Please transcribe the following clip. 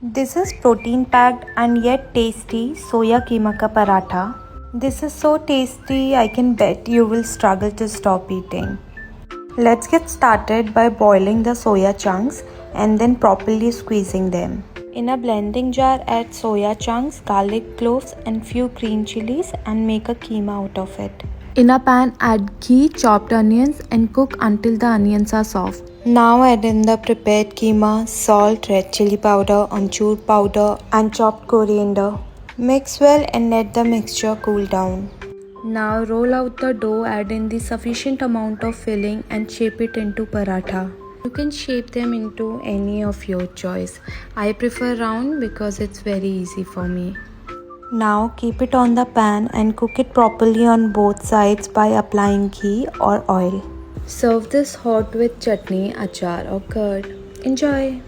This is protein packed and yet tasty soya keema ka paratha. This is so tasty, I can bet you will struggle to stop eating. Let's get started by boiling the soya chunks and then properly squeezing them. In a blending jar, add soya chunks, garlic cloves and few green chilies and make a keema out of it. In a pan, add ghee, chopped onions and cook until the onions are soft. Now add in the prepared keema, salt, red chili powder, amchur powder and chopped coriander. Mix well and let the mixture cool down. Now roll out the dough, add in the sufficient amount of filling and shape it into paratha. You can shape them into any of your choice. I prefer round because it's very easy for me. Now keep it on the pan and cook it properly on both sides by applying ghee or oil. Serve this hot with chutney, achar or curd. Enjoy!